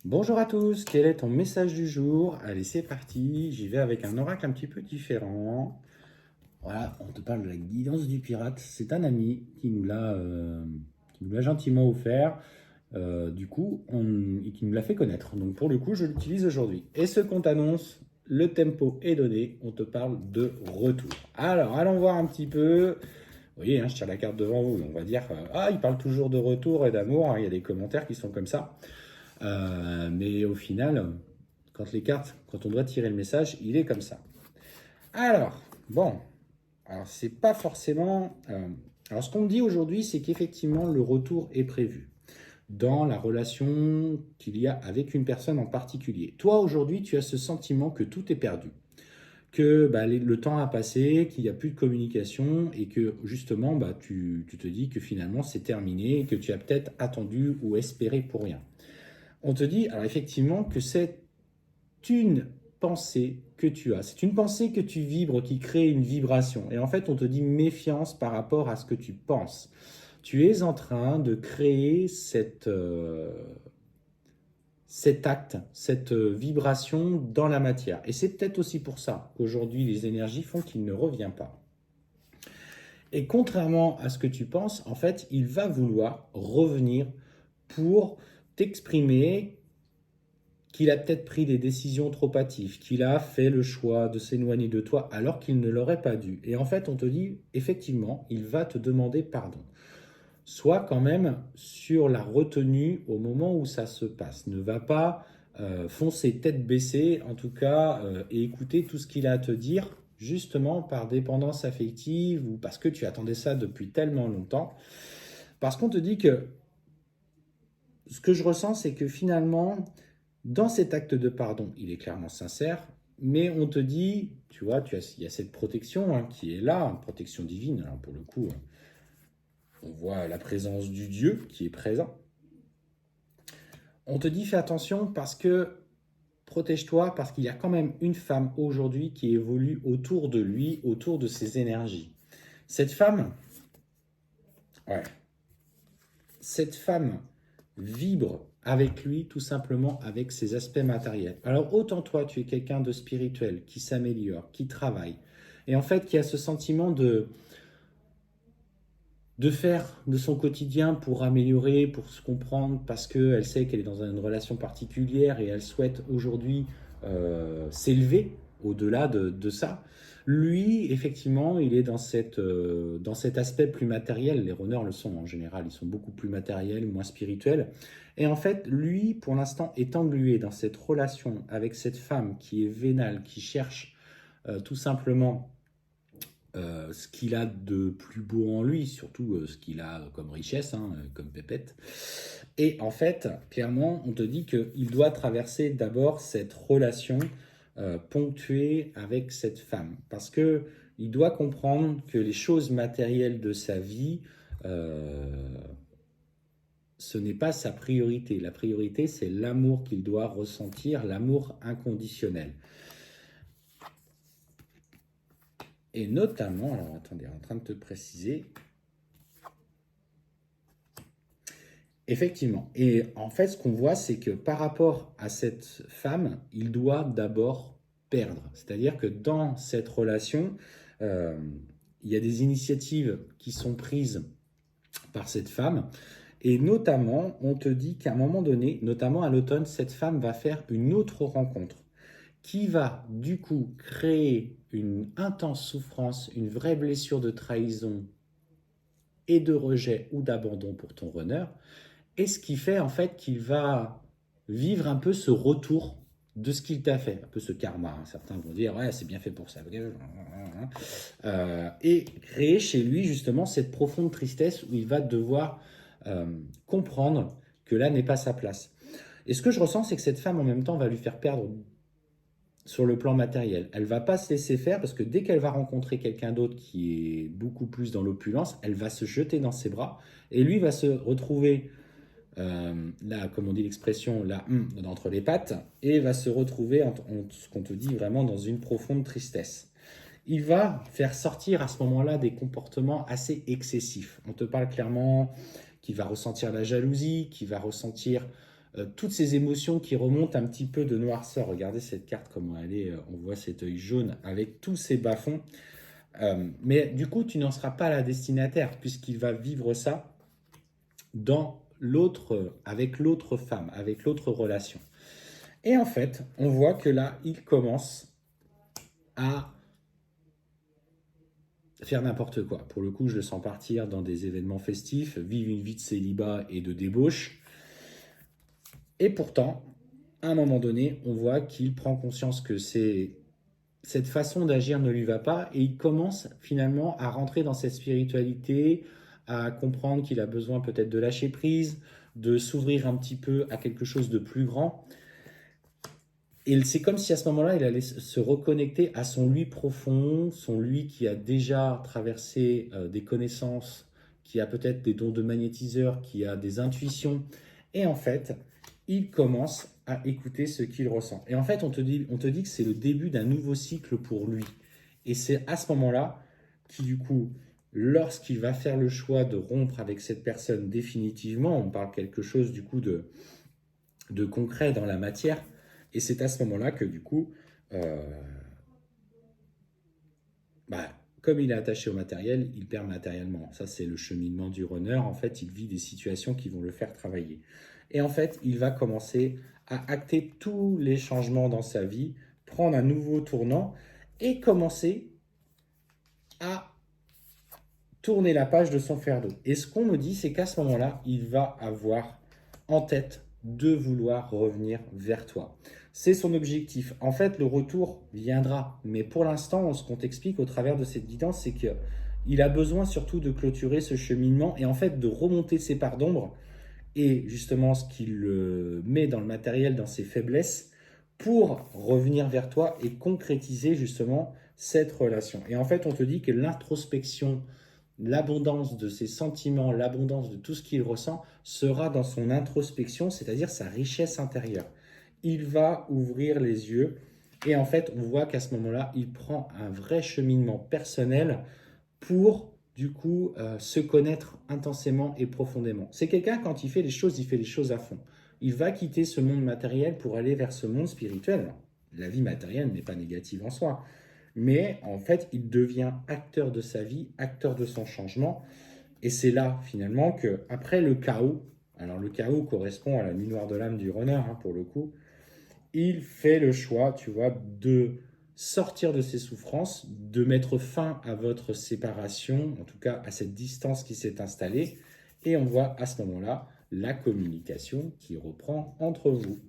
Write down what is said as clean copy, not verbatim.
Bonjour à tous, quel est ton message du jour? Allez, c'est parti, j'y vais avec un oracle un petit peu différent. Voilà, on te parle de la guidance du pirate. C'est un ami qui nous l'a gentiment offert, et qui nous l'a fait connaître. Donc pour le coup, je l'utilise aujourd'hui. Et ce qu'on t'annonce, le tempo est donné, on te parle de retour. Alors, allons voir un petit peu. Vous voyez, hein, je tire la carte devant vous, on va dire, ah, il parle toujours de retour et d'amour, hein, il y a des commentaires qui sont comme ça. Mais au final, quand on doit tirer le message, il est comme ça. Alors, bon, alors c'est pas forcément. Alors, ce qu'on me dit aujourd'hui, c'est qu'effectivement, le retour est prévu dans la relation qu'il y a avec une personne en particulier. Toi, aujourd'hui, tu as ce sentiment que tout est perdu, que le temps a passé, qu'il n'y a plus de communication et que justement, tu te dis que finalement, c'est terminé, que tu as peut-être attendu ou espéré pour rien. On te dit alors effectivement que c'est une pensée que tu as. C'est une pensée que tu vibres, qui crée une vibration. Et en fait, on te dit méfiance par rapport à ce que tu penses. Tu es en train de créer cet acte, cette vibration dans la matière. Et c'est peut-être aussi pour ça qu'aujourd'hui, les énergies font qu'il ne revient pas. Et contrairement à ce que tu penses, en fait, il va vouloir revenir pour t'exprimer qu'il a peut-être pris des décisions trop hâtives, qu'il a fait le choix de s'éloigner de toi alors qu'il ne l'aurait pas dû. Et en fait, on te dit, effectivement, il va te demander pardon. Sois quand même sur la retenue au moment où ça se passe. Ne va pas foncer tête baissée, en tout cas, et écouter tout ce qu'il a à te dire, justement par dépendance affective ou parce que tu attendais ça depuis tellement longtemps. Parce qu'on te dit que ce que je ressens, c'est que finalement, dans cet acte de pardon, il est clairement sincère, mais on te dit, tu vois, il y a cette protection qui est là, une protection divine. Alors pour le coup, on voit la présence du Dieu qui est présent. On te dit, fais attention parce que protège-toi, parce qu'il y a quand même une femme aujourd'hui qui évolue autour de lui, autour de ses énergies. Cette femme, ouais, cette femme vibre avec lui tout simplement avec ses aspects matériels. Alors autant toi tu es quelqu'un de spirituel, qui s'améliore, qui travaille, et en fait qui a ce sentiment de faire de son quotidien pour améliorer, pour se comprendre, parce qu'elle sait qu'elle est dans une relation particulière et elle souhaite aujourd'hui s'élever au-delà de ça. Lui, effectivement, il est dans cet aspect plus matériel. Les runners le sont en général, ils sont beaucoup plus matériels, moins spirituels. Et en fait, lui, pour l'instant, est englué dans cette relation avec cette femme qui est vénale, qui cherche tout simplement ce qu'il a de plus beau en lui, surtout ce qu'il a comme richesse, comme pépette. Et en fait, clairement, on te dit qu'il doit traverser d'abord cette relation ponctuée avec cette femme. Parce que il doit comprendre que les choses matérielles de sa vie, ce n'est pas sa priorité. La priorité, c'est l'amour qu'il doit ressentir, l'amour inconditionnel. Et notamment, alors attendez, en train de te préciser, effectivement. Et en fait, ce qu'on voit, c'est que par rapport à cette femme, il doit d'abord perdre. C'est-à-dire que dans cette relation, euh, il y a des initiatives qui sont prises par cette femme. Et notamment, on te dit qu'à un moment donné, notamment à l'automne, cette femme va faire une autre rencontre qui va du coup créer une intense souffrance, une vraie blessure de trahison et de rejet ou d'abandon pour ton runner. Et ce qui fait en fait qu'il va vivre un peu ce retour de ce qu'il t'a fait, un peu ce karma. Certains vont dire ouais c'est bien fait pour ça. Et créer chez lui justement cette profonde tristesse où il va devoir comprendre que là n'est pas sa place. Et ce que je ressens, c'est que cette femme en même temps va lui faire perdre sur le plan matériel. Elle va pas se laisser faire parce que dès qu'elle va rencontrer quelqu'un d'autre qui est beaucoup plus dans l'opulence, elle va se jeter dans ses bras et lui va se retrouver là, comme on dit l'expression, là, entre les pattes, et va se retrouver, ce qu'on te dit, vraiment dans une profonde tristesse. Il va faire sortir à ce moment-là des comportements assez excessifs. On te parle clairement qu'il va ressentir la jalousie, qu'il va ressentir toutes ces émotions qui remontent un petit peu de noirceur. Regardez cette carte, comment elle est, on voit cet œil jaune avec tous ces bas-fonds. Mais du coup, tu n'en seras pas la destinataire, puisqu'il va vivre ça dans avec l'autre femme, avec l'autre relation. Et en fait, on voit que là, il commence à faire n'importe quoi. Pour le coup, je le sens partir dans des événements festifs, vivre une vie de célibat et de débauche. Et pourtant, à un moment donné, on voit qu'il prend conscience que cette façon d'agir ne lui va pas et il commence finalement à rentrer dans cette spiritualité, à comprendre qu'il a besoin peut-être de lâcher prise, de s'ouvrir un petit peu à quelque chose de plus grand. Et c'est comme si à ce moment-là, il allait se reconnecter à son lui profond, son lui qui a déjà traversé des connaissances, qui a peut-être des dons de magnétiseur, qui a des intuitions. Et en fait, il commence à écouter ce qu'il ressent. Et en fait, on te dit que c'est le début d'un nouveau cycle pour lui. Et c'est à ce moment-là qu'il, du coup, lorsqu'il va faire le choix de rompre avec cette personne définitivement, on parle quelque chose du coup de concret dans la matière, et c'est à ce moment-là que du coup, comme il est attaché au matériel, il perd matériellement. Ça, c'est le cheminement du runner. En fait, il vit des situations qui vont le faire travailler. Et en fait, il va commencer à acter tous les changements dans sa vie, prendre un nouveau tournant et commencer à tourner la page de son fardeau. Et ce qu'on me dit, c'est qu'à ce moment-là, il va avoir en tête de vouloir revenir vers toi. C'est son objectif. En fait, le retour viendra. Mais pour l'instant, ce qu'on t'explique au travers de cette guidance, c'est qu'il a besoin surtout de clôturer ce cheminement et en fait de remonter ses parts d'ombre et justement ce qu'il met dans le matériel, dans ses faiblesses, pour revenir vers toi et concrétiser justement cette relation. Et en fait, on te dit que l'introspection, l'abondance de ses sentiments, l'abondance de tout ce qu'il ressent sera dans son introspection, c'est-à-dire sa richesse intérieure. Il va ouvrir les yeux et en fait, on voit qu'à ce moment-là, il prend un vrai cheminement personnel pour du coup se connaître intensément et profondément. C'est quelqu'un, quand il fait les choses à fond. Il va quitter ce monde matériel pour aller vers ce monde spirituel. La vie matérielle n'est pas négative en soi, mais en fait, il devient acteur de sa vie, acteur de son changement. Et c'est là, finalement, que après le chaos, alors le chaos correspond à la nuit noire de l'âme du runner, hein, pour le coup, il fait le choix, tu vois, de sortir de ses souffrances, de mettre fin à votre séparation, en tout cas à cette distance qui s'est installée. Et on voit à ce moment-là la communication qui reprend entre vous.